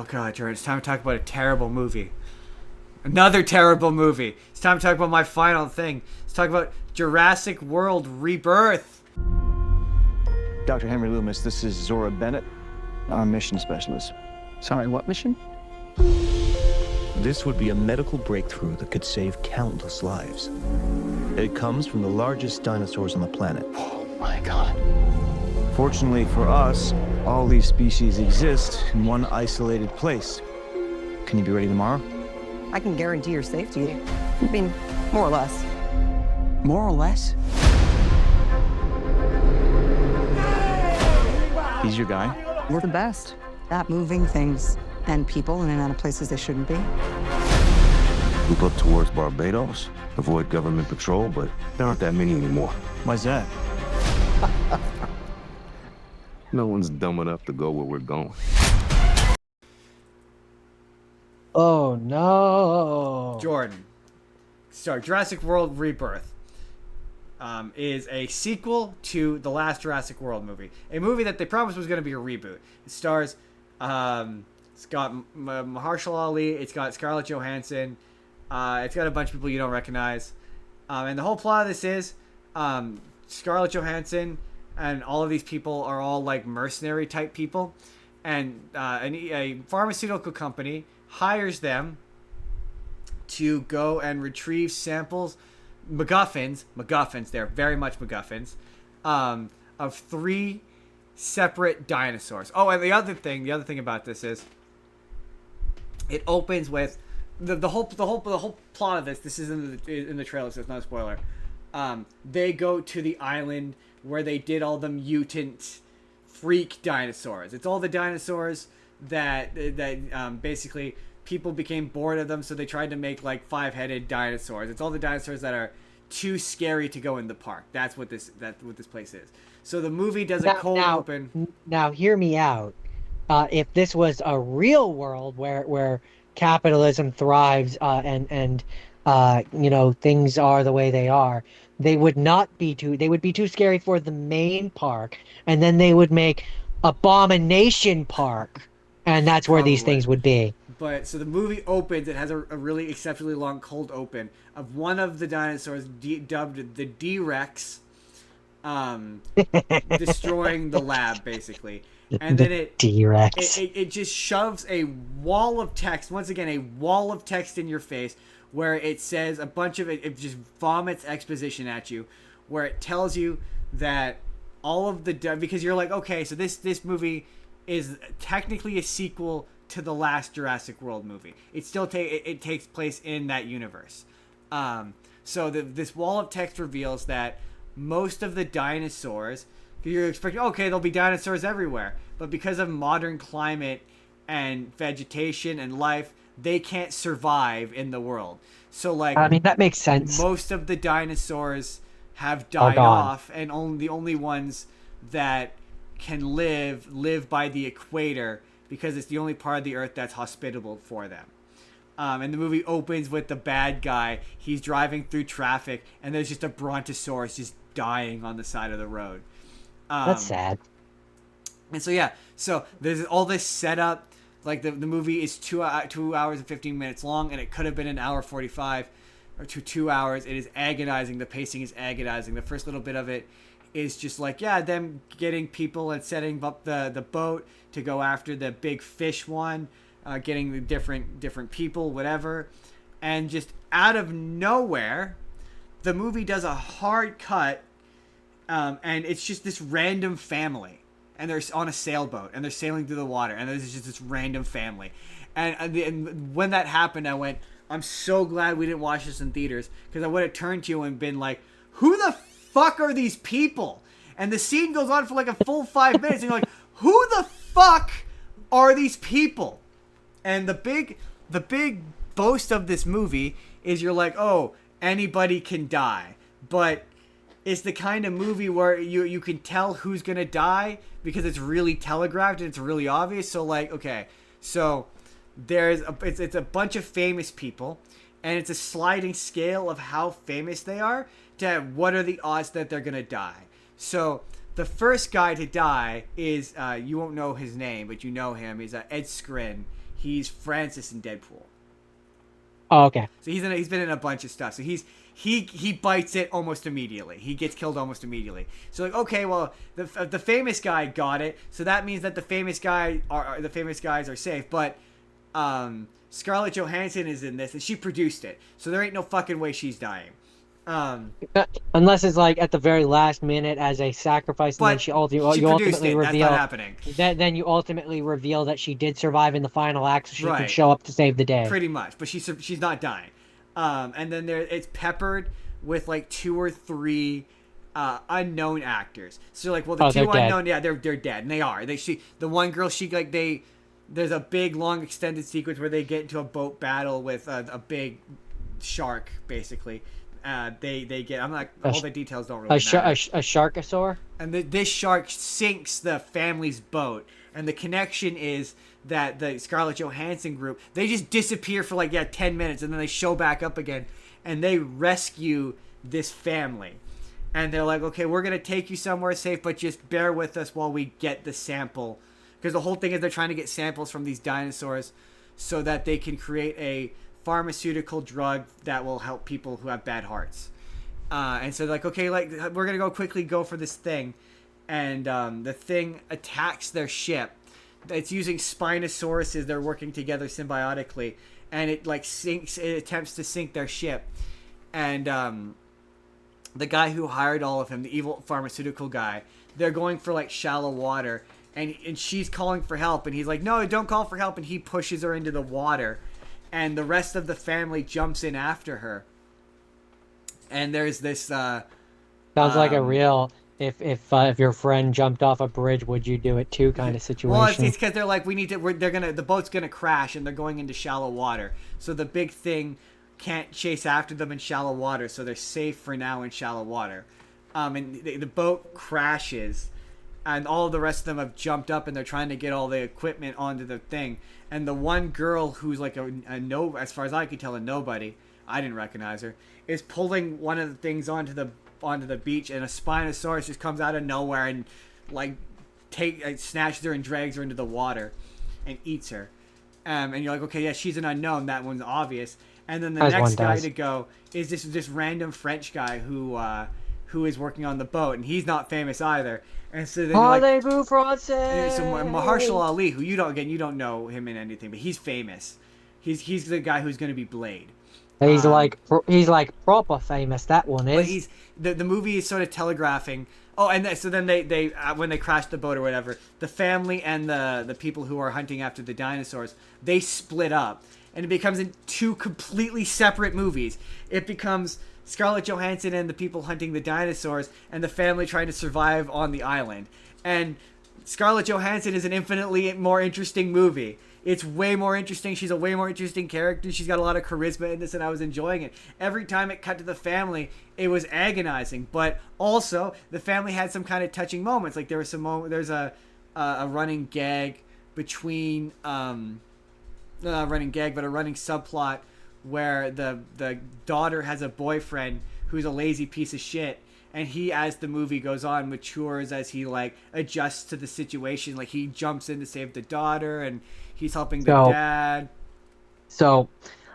Oh god, Jordan, it's time to talk about a terrible movie. Another terrible movie. It's time to talk about my final thing. Let's talk about Jurassic World Rebirth. Dr. Henry Loomis, this is Zora Bennett, our mission specialist. Sorry, what mission? This would be a medical breakthrough that could save countless lives. It comes from the largest dinosaurs on the planet. Oh my God. Fortunately for us, all these species exist in one isolated place. Can you be ready tomorrow? I can guarantee your safety. I mean, more or less. More or less? He's your guy? We're the best at moving things and people in and out of places they shouldn't be. Move up towards Barbados, avoid government patrol, but there aren't that many anymore. Why's that? No one's dumb enough to go where we're going. Oh no. Jordan. Jurassic World Rebirth is a sequel to the last Jurassic World movie. A movie that they promised was going to be a reboot. It stars, it's got Mahershala Ali, it's got Scarlett Johansson, it's got a bunch of people you don't recognize. And the whole plot of this is Scarlett Johansson and all of these people are all like mercenary type people. And a pharmaceutical company hires them to go and retrieve samples, MacGuffins, they're very much MacGuffins, of 3 separate dinosaurs. Oh, and the other thing about this is, it opens with the whole plot of this. This is in the trailer, so it's not a spoiler. They go to the island where they did all the mutant freak dinosaurs. It's all the dinosaurs that basically people became bored of them, so they tried to make like 5-headed dinosaurs. It's all the dinosaurs that are too scary to go in the park. That's what this place is. So the movie does a cold open. Now, hear me out. If this was a real world where capitalism thrives and things are the way they are, they would be too scary for the main park, and then they would make Abomination Park, and that's where these things would be. But so the movie opens. It has a really exceptionally long cold open of one of the dinosaurs dubbed the D-Rex, destroying the lab basically, and then it just shoves a wall of text, once again a wall of text in your face, where it says a bunch of it just vomits exposition at you, where it tells you that all of the because you're like, okay, so this movie is technically a sequel to the last Jurassic World movie. It still it takes place in that universe. So this wall of text reveals that most of the dinosaurs, you're expecting, okay, there'll be dinosaurs everywhere, but because of modern climate and vegetation and life, they can't survive in the world. So like, I mean, that makes sense. Most of the dinosaurs have died off, and the only ones that can live by the equator, because it's the only part of the earth that's hospitable for them. And the movie opens with the bad guy. He's driving through traffic, and there's just a brontosaurus just dying on the side of the road. That's sad. And so there's all this setup. Like the movie is 2 hours and 15 minutes long, and it could have been an hour 45 or 2 hours. It is agonizing. The pacing is agonizing. The first little bit of it is just like, them getting people and setting up the boat to go after the big fish one, getting the different people, whatever. And just out of nowhere, the movie does a hard cut, and it's just this random family. And they're on a sailboat, and they're sailing through the water, and there's just this random family. And when that happened, I went, I'm so glad we didn't watch this in theaters, because I would have turned to you and been like, who the fuck are these people? And the scene goes on for like a full 5 minutes, and you're like, who the fuck are these people? And the big boast of this movie is you're like, oh, anybody can die. But it's the kind of movie where you can tell who's going to die, because it's really telegraphed and it's really obvious. So like, okay, so it's a bunch of famous people, and it's a sliding scale of how famous they are to what are the odds that they're going to die. So the first guy to die is, you won't know his name, but you know him. He's Ed Skrein. He's Francis in Deadpool. Oh, okay. So he's been in a bunch of stuff. So he bites it almost immediately. He gets killed almost immediately. So like, okay, well, the famous guy got it. So that means that the famous guys are safe. But Scarlett Johansson is in this, and she produced it. So there ain't no fucking way she's dying. Unless it's like at the very last minute as a sacrifice, and then But you she produced ultimately it. reveal. That's not happening. Then you ultimately reveal that she did survive in the final act, so she can Right. show up to save the day. Pretty much, but she's not dying. And then it's peppered with like 2 or 3 unknown actors. So like, well, the they're two dead. unknown, yeah, they're dead, and they are. The one girl, there's a big long extended sequence where they get into a boat battle with a big shark, basically. They get. I'm not. All the details don't really matter. A sharkosaur. And this shark sinks the family's boat, and the connection is that the Scarlett Johansson group, they just disappear for like 10 minutes, and then they show back up again, and they rescue this family, and they're like, okay, we're gonna take you somewhere safe, but just bear with us while we get the sample, because the whole thing is they're trying to get samples from these dinosaurs so that they can create a pharmaceutical drug that will help people who have bad hearts. And so they're like, okay, like, we're gonna go for this thing, and the thing attacks their ship. It's using Spinosauruses. They're working together symbiotically, and it like sinks. It attempts to sink their ship, and the guy who hired all of him, the evil pharmaceutical guy, they're going for like shallow water, and she's calling for help, and he's like, no, don't call for help, and he pushes her into the water. And the rest of the family jumps in after her. And there's this. Sounds like a real if your friend jumped off a bridge, would you do it too kind of situation. Well, it's because they're like, the boat's gonna crash, and they're going into shallow water. So the big thing can't chase after them in shallow water, so they're safe for now in shallow water. And the boat crashes, and all the rest of them have jumped up, and they're trying to get all the equipment onto the thing. And the one girl who's like as far as I can tell, a nobody, I didn't recognize her, is pulling one of the things onto the beach, and a Spinosaurus just comes out of nowhere and like snatches her and drags her into the water and eats her. And you're like, okay, yeah, she's an unknown. That one's obvious. And then the next guy to go is this random French guy who is working on the boat, and he's not famous either. And so then Parlez-vous français? So Mahershala Ali, who you don't know him in anything, but he's famous. He's the guy who's going to be Blade. He's like proper famous. That one is. But he's the movie is sort of telegraphing. Oh, and so then they when they crash the boat or whatever, the family and the people who are hunting after the dinosaurs, they split up, and it becomes in 2 completely separate movies. It becomes Scarlett Johansson and the people hunting the dinosaurs, and the family trying to survive on the island. And Scarlett Johansson is an infinitely more interesting movie. It's way more interesting. She's a way more interesting character. She's got a lot of charisma in this, and I was enjoying it. Every time it cut to the family, it was agonizing. But also, the family had some kind of touching moments. Like, there was there's a running gag between not a running gag, but a running subplot where the daughter has a boyfriend who's a lazy piece of shit, and he, as the movie goes on, matures as he like adjusts to the situation. Like, he jumps in to save the daughter, and he's helping the dad. So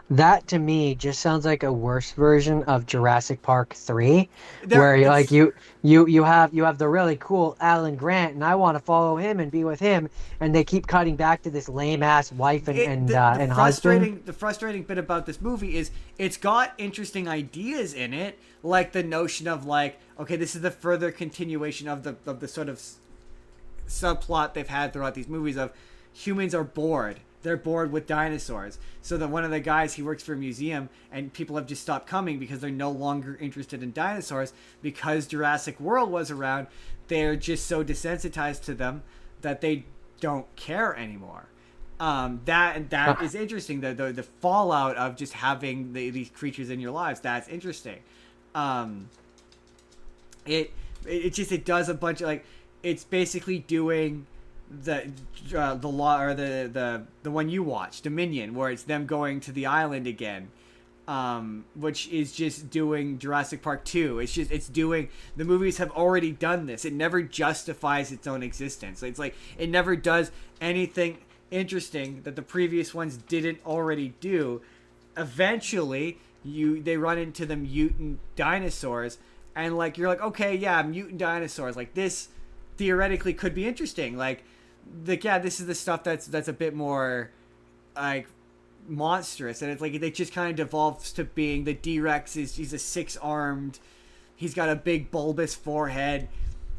that to me just sounds like a worse version of Jurassic Park 3, where like you have the really cool Alan Grant, and I want to follow him and be with him, and they keep cutting back to this lame ass wife and husband. The frustrating bit about this movie is it's got interesting ideas in it, like the notion of like, okay, this is the further continuation of the sort of subplot they've had throughout these movies of humans are bored. They're bored with dinosaurs. So that one of the guys, he works for a museum, and people have just stopped coming because they're no longer interested in dinosaurs. Because Jurassic World was around, they're just so desensitized to them that they don't care anymore. That is interesting. The fallout of just having these creatures in your lives, that's interesting. It does a bunch of, like, it's basically doing the law, or the one you watched, Dominion, where it's them going to the island again, which is just doing Jurassic Park 2. It's doing, the movies have already done this. It never justifies its own existence. It's like it never does anything interesting that the previous ones didn't already do. Eventually, they run into the mutant dinosaurs, and like you're like, okay, yeah, mutant dinosaurs. Like this theoretically could be interesting. Like this is the stuff that's a bit more like monstrous, and it's like it just kind of devolves to being the D-Rex he's a 6-armed, he's got a big bulbous forehead.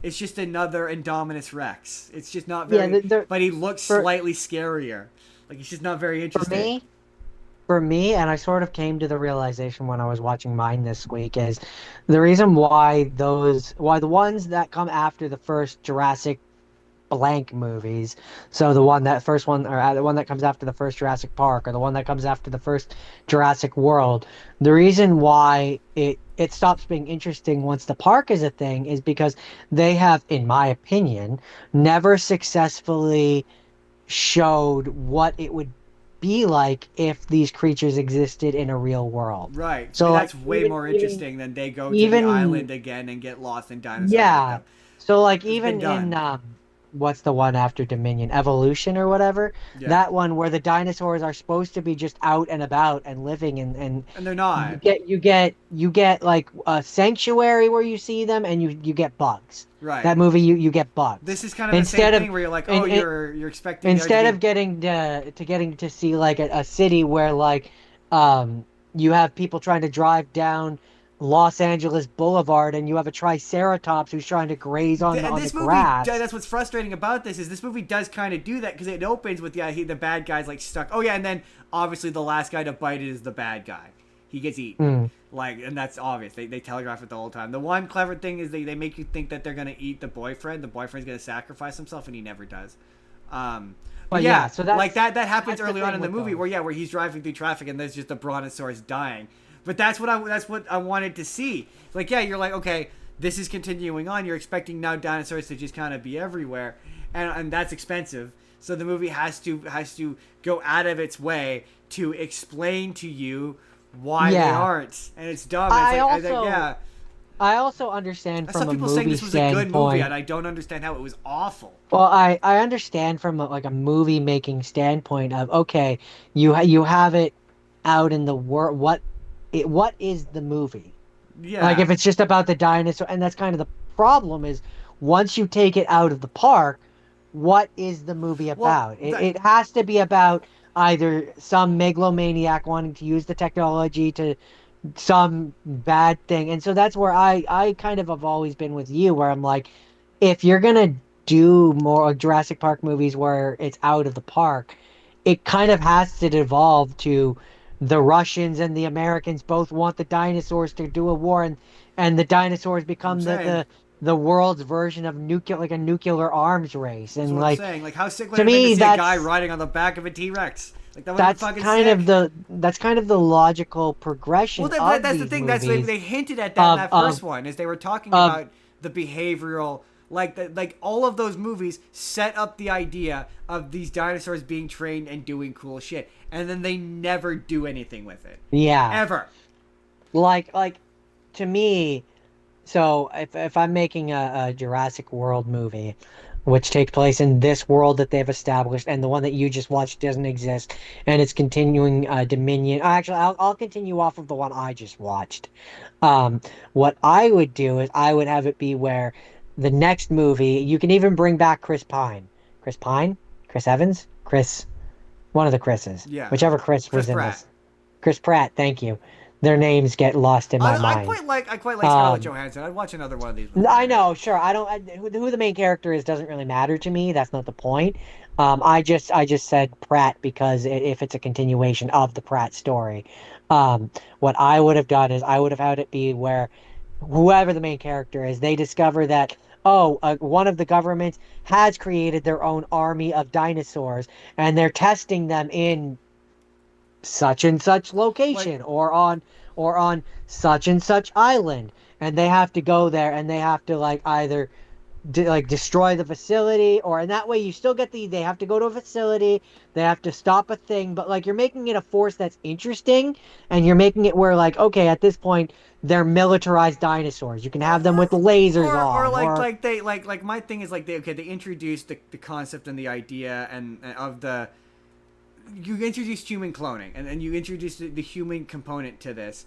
It's just another Indominus Rex. It's just not very, but he looks slightly scarier. Like he's just not very interesting. For me, and I sort of came to the realization when I was watching mine this week, is the reason why the ones that come after the first Jurassic blank movies, so the one that comes after the first Jurassic Park, or the one that comes after the first Jurassic World, the reason why it stops being interesting once the park is a thing is because they have, in my opinion, never successfully showed what it would be like if these creatures existed in a real world. Right. So that's way more interesting than they go to the island again and get lost in dinosaurs. Yeah. So like even in what's the one after Dominion? Evolution or whatever? Yeah. That one where the dinosaurs are supposed to be just out and about and living and they're not. You get like a sanctuary where you see them, and you get bugs. Right. That movie you get bugs. This is kind of the same thing where you're like, oh, you're expecting instead of getting to see like a city where like you have people trying to drive down Los Angeles Boulevard, and you have a Triceratops who's trying to graze on the grass. That's what's frustrating about this movie does kind of do that, because it opens with the bad guy's like stuck. Oh yeah, and then obviously the last guy to bite it is the bad guy. He gets eaten. Like, and that's obvious. They telegraph it the whole time. The one clever thing is they make you think that they're gonna eat the boyfriend. The boyfriend's gonna sacrifice himself, and he never does. But yeah, so that's, like that happens early on in the movie where he's driving through traffic and there's just a brontosaurus dying. But that's what I wanted to see. Like, yeah, you're like, okay, this is continuing on. You're expecting now dinosaurs to just kind of be everywhere, and that's expensive. So the movie has to go out of its way to explain to you why they aren't, and it's dumb. I also understand from a movie standpoint. Some people saying this was a good movie, and I don't understand how it was awful. Well, I understand from a movie making standpoint of, okay, you have it out in the world. What is the movie? Yeah. Like, if it's just about the dinosaur, and that's kind of the problem is, once you take it out of the park, what is the movie about? Well, it has to be about either some megalomaniac wanting to use the technology to some bad thing. And so that's where I kind of have always been with you, where I'm like, if you're going to do more Jurassic Park movies where it's out of the park, it kind of has to devolve to the Russians and the Americans both want the dinosaurs to do a war, and the dinosaurs become the world's version of a nuclear arms race. And like, I'm saying. Like, how sick would it be to see a guy riding on the back of a T-Rex? Like, that's kind of the logical progression. Well, that's the thing. Movies. That's they hinted at that in that first one, is they were talking about the behavioral. Like all of those movies set up the idea of these dinosaurs being trained and doing cool shit, and then they never do anything with it. Yeah. Ever. Like to me, so if I'm making a Jurassic World movie, which takes place in this world that they've established, and the one that you just watched doesn't exist, and it's continuing Dominion. Actually, I'll continue off of the one I just watched. What I would do is I would have it be where the next movie, you can even bring back Chris Pine? Chris Evans? One of the Chris's. Yeah. Whichever Chris was in this. Chris Pratt, thank you. Their names get lost in my mind. I quite like Scarlett Johansson. I'd watch another one of these movies. I know, sure. Who the main character is doesn't really matter to me. That's not the point. I just said Pratt because if it's a continuation of the Pratt story. What I would have done is I would have had it be where whoever the main character is, they discover that one of the governments has created their own army of dinosaurs, and they're testing them in such and such location, or on such and such island, and they have to go there, and they have to like either like destroy the facility, or in that way you still get they have to go to a facility, they have to stop a thing, but like you're making it a force that's interesting, and you're making it where like, okay, at this point they're militarized dinosaurs. You can have them with lasers or on, like they like my thing is like they introduced the concept and the idea and of the you introduced human cloning and you introduced the human component to this.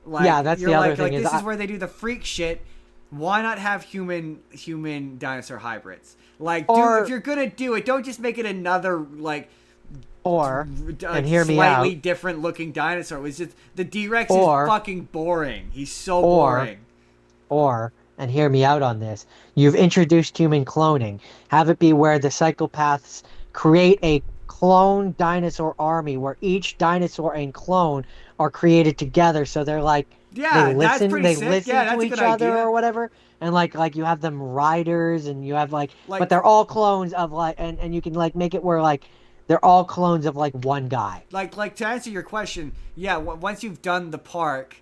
Like, yeah, that's the other thing. This is where they do the freak shit. Why not have human dinosaur hybrids? Like, if you're gonna do it, don't just make it another like and hear me out, slightly different looking dinosaur. It was just the D-Rex is fucking boring. He's so boring. And hear me out on this. You've introduced human cloning. Have it be where the psychopaths create a clone dinosaur army where each dinosaur and clone are created together. So they're like, they listen to each other or whatever. And like you have them riders and you have like but they're all clones of like, and you can like make it where like they're all clones of like one guy. Like to answer your question, yeah, once you've done the park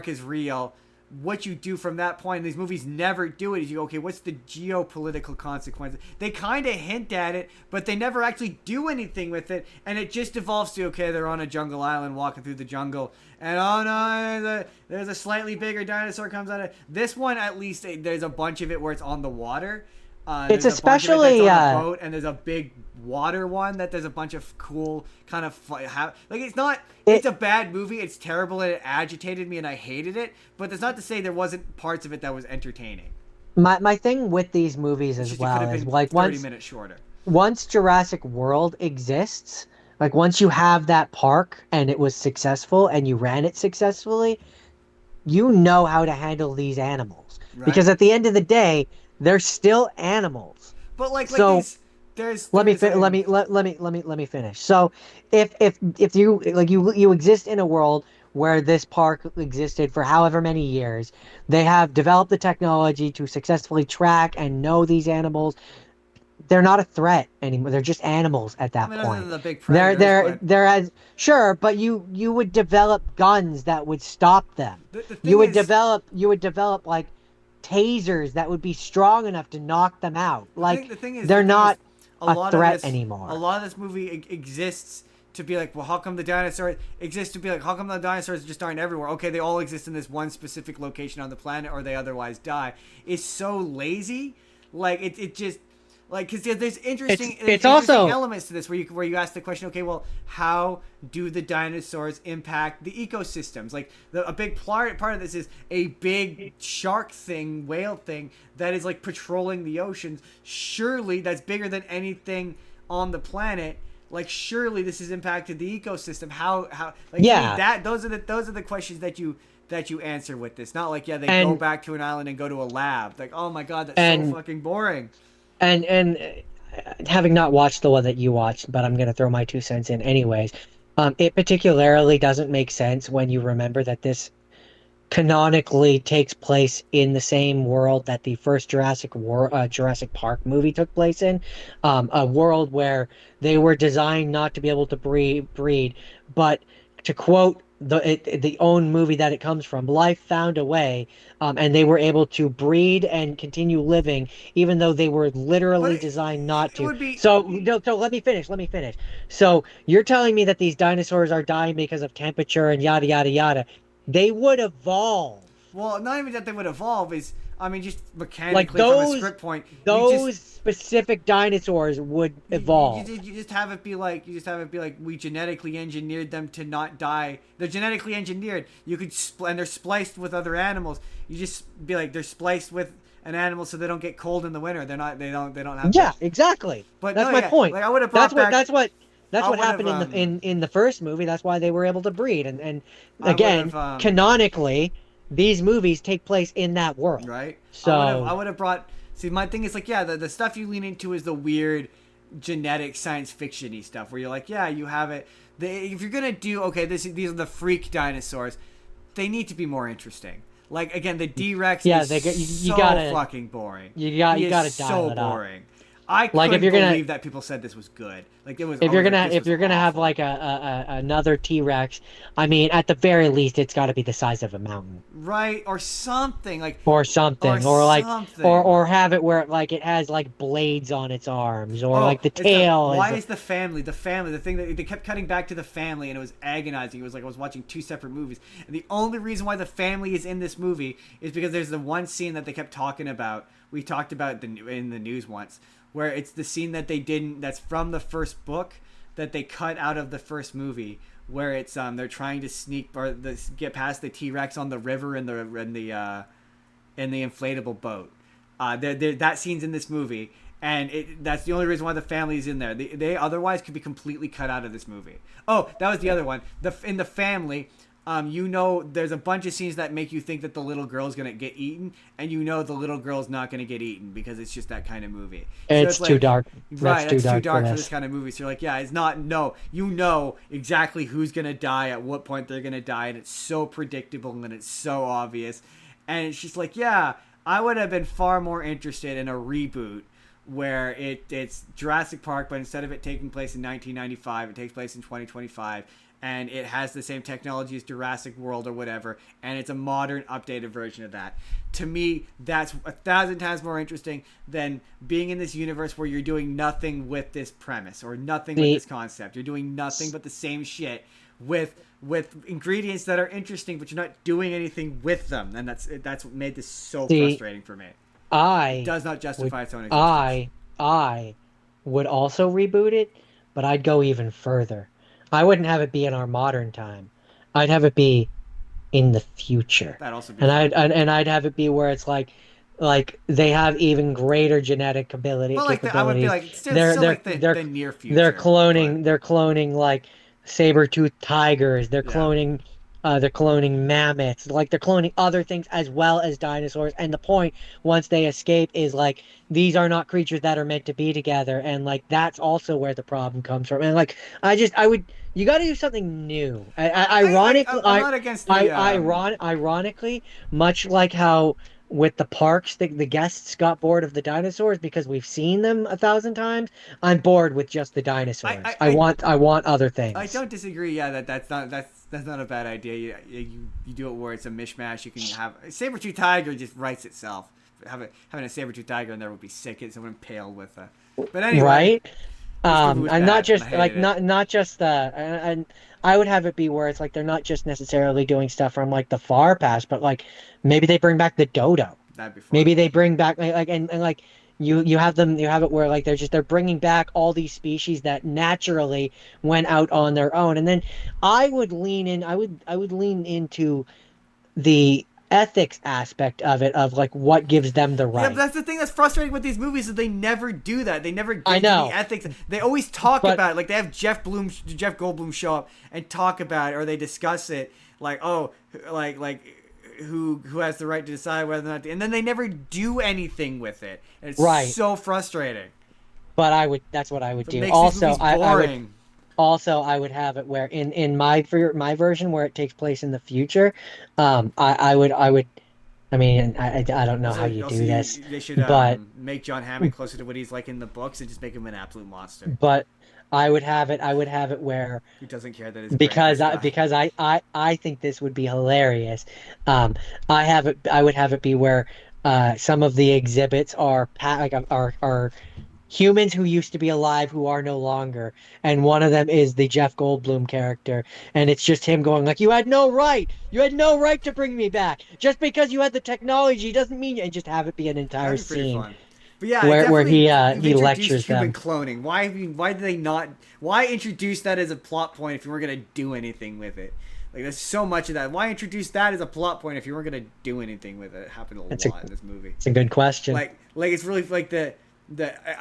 is real. What you do from that point, these movies never do it, is you go, okay, what's the geopolitical consequences? They kind of hint at it, but they never actually do anything with it, and it just evolves to, okay, they're on a jungle island walking through the jungle, and oh no, there's a slightly bigger dinosaur comes out of this one. At least there's a bunch of it where it's on the water. It's especially on a boat, and there's a big water one that there's a bunch of cool kind of like it's not. It's a bad movie. It's terrible and it agitated me and I hated it. But that's not to say there wasn't parts of it that was entertaining. My thing with these movies as well is like 30 minutes shorter. Once Jurassic World exists, like once you have that park and it was successful and you ran it successfully, you know how to handle these animals because at the end of the day, they're still animals. But like so, let me finish. So if you like you exist in a world where this park existed for however many years, they have developed the technology to successfully track and know these animals. They're not a threat anymore. They're just animals at that point. The big predators, they're as sure, but you would develop guns that would stop them. You would develop like tasers that would be strong enough to knock them out. Like they're not a threat anymore. A lot of this movie exists to be like, well, how come the dinosaurs exist to be like, how come the dinosaurs just aren't everywhere? Okay, they all exist in this one specific location on the planet, or they otherwise die. It's so lazy. Like it just like because there's interesting elements to this where you ask the question, okay, well, how do the dinosaurs impact the ecosystems? Like a big part of this is a big shark thing, whale thing that is like patrolling the oceans. Surely that's bigger than anything on the planet. Like surely this has impacted the ecosystem. How like that those are the questions that you answer with this. Not like they go back to an island and go to a lab. Like, oh my god, that's so fucking boring. And having not watched the one that you watched, but I'm going to throw my 2 cents in anyways. It particularly doesn't make sense when you remember that this canonically takes place in the same world that the first Jurassic Park movie took place in. A world where they were designed not to be able to breed, but to quote the own movie that it comes from, life found a way, and they were able to breed and continue living even though they were literally designed not to. So let me finish. So you're telling me that these dinosaurs are dying because of temperature and yada yada yada. They would evolve. Well, not even that they would evolve is, I mean, just mechanically from a script point. Those specific dinosaurs would evolve. You just have it be like we genetically engineered them to not die. They're genetically engineered. You could and they're spliced with other animals. You just be like they're spliced with an animal so they don't get cold in the winter. They don't have. Yeah, exactly. But that's my point. Like I would have brought That's what happened in the first movie. That's why they were able to breed. And again, canonically, these movies take place in that world. Right. So I would have brought. See, my thing is like, the stuff you lean into is the weird genetic science fiction-y stuff where you're like, you have it. If you're gonna do these are the freak dinosaurs, they need to be more interesting. Like again, the D-Rex is you gotta fucking boring. You gotta dial so it up. boring. I Like, if couldn't you're gonna believe that people said this was good. Like, it was. if I you're was like, gonna this if was you're gonna have awful. like another T-Rex, I mean, at the very least, it's got to be the size of a mountain. Right, or something like, Or something, or like, something. or have it where like it has like blades on its arms, or Oh, like the it's the tail why is. is the family, the thing that they kept cutting back to the family, and it was agonizing. It was like I was watching two separate movies, and the only reason why the family is in this movie is because there's the one scene that they kept talking about. We talked about in the news once, where it's the scene that they didn't. That's from the first book that they cut out of the first movie, where it's they're trying to sneak or get past the T-Rex on the river in the inflatable boat. That scene's in this movie, and that's the only reason why the family's in there. They otherwise could be completely cut out of this movie. Oh, that was the other one. In the family, there's a bunch of scenes that make you think that the little girl's gonna get eaten, and the little girl's not gonna get eaten because it's just that kind of movie. It's too dark. Right, That's too dark for for this kind of movie. So you're like, yeah, it's not. No, exactly who's gonna die at what point they're gonna die, and it's so predictable and it's so obvious. And it's just like, yeah, I would have been far more interested in a reboot where it's Jurassic Park, but instead of it taking place in 1995, it takes place in 2025, and it has the same technology as Jurassic World or whatever, and it's a modern, updated version of that. To me, that's 1,000 times more interesting than being in this universe where you're doing nothing with this premise or nothing with this concept. You're doing nothing but the same shit with ingredients that are interesting, but you're not doing anything with them, and that's what made this so frustrating for me. It does not justify its own existence. I would also reboot it, but I'd go even further. I wouldn't have it be in our modern time. I'd have it be in the future. That'd also be and fun. I'd have it be where it's like they have even greater genetic capabilities. I would be like, still like the near future. They're cloning like saber-toothed tigers. They're cloning mammoths. Like, they're cloning other things as well as dinosaurs. And the point, once they escape, is like, these are not creatures that are meant to be together. And like, that's also where the problem comes from. And like, you got to do something new. Ironically, I'm not against the, ironically, much like how with the parks, the guests got bored of the dinosaurs because we've seen them 1,000 times. I'm bored with just the dinosaurs. I want other things. I don't disagree. Yeah, that's not a bad idea. You do it where it's a mishmash. You can have saber-tooth tiger just writes itself. Having a saber-tooth tiger in there would be sick. It's someone impaled with a. But anyway, right? And not just and I would have it be where it's like they're not just necessarily doing stuff from like the far past, but like maybe they bring back the dodo. That'd be fun. Maybe they bring back and like you have it where like they're bringing back all these species that naturally went out on their own. And then I would lean into the ethics aspect of it, of like what gives them the right. Yeah, but that's the thing that's frustrating with these movies, is they never do that. They never give you know. the ethics. They always talk about it. Like, they have Jeff Goldblum show up and talk about it, or they discuss it like, oh, like who has the right to decide whether or not to, and then they never do anything with it. And it's so frustrating. But that's what I would do. Makes Also, these movies boring. I would have it where in my version where it takes place in the future, I mean, I don't know how you do this. They should but make John Hammond closer to what he's like in the books and just make him an absolute monster. But I would have it where he doesn't care that his because I think this would be hilarious. I would have it be where some of the exhibits are humans who used to be alive who are no longer, and one of them is the Jeff Goldblum character, and it's just him going like, you had no right to bring me back. Just because you had the technology doesn't mean, and just have it be an entire scene. Fun. But yeah, where he lectures human them. Cloning. Why did they not? Why introduce that as a plot point if you weren't gonna do anything with it? Like, there's so much of that. Why introduce that as a plot point if you weren't gonna do anything with it? It happened a lot in this movie. It's a good question. Like it's really like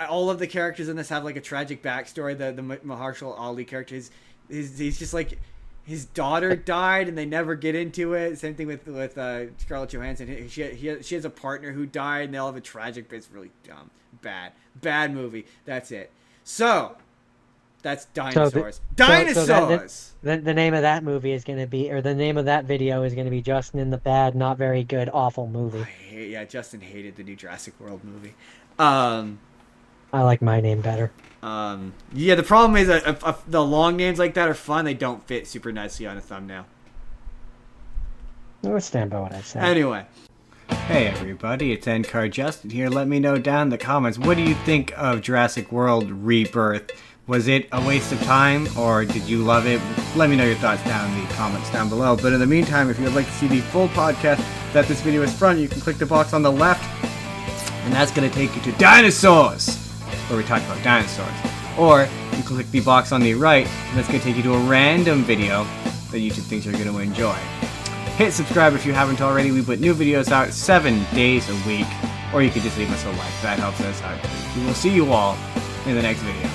all of the characters in this have like a tragic backstory. The Mahershala Ali character, he's just like, his daughter died and they never get into it. Same thing with Scarlett Johansson. She has a partner who died and they all have a tragic. But it's really dumb, bad movie. That's it. So that's dinosaurs. Dinosaurs. The name of that movie is going to be, or the name of that video is going to be Justin in the Bad, Not Very Good, Awful Movie. Justin hated the new Jurassic World movie. I like my name better. Yeah, the problem is the long names like that are fun. They don't fit super nicely on a thumbnail. I'll stand by what I said. Anyway. Hey everybody, it's Endcard Justin here. Let me know down in the comments, what do you think of Jurassic World Rebirth? Was it a waste of time, or did you love it? Let me know your thoughts down in the comments down below. But in the meantime, if you would like to see the full podcast that this video is from, you can click the box on the left, and that's going to take you to Dinosaurs, where we talk about dinosaurs. Or you can click the box on the right, and that's going to take you to a random video that YouTube thinks you're going to enjoy. Hit subscribe if you haven't already. We put new videos out 7 days a week. Or you can just leave us a like. That helps us out. We will see you all in the next video.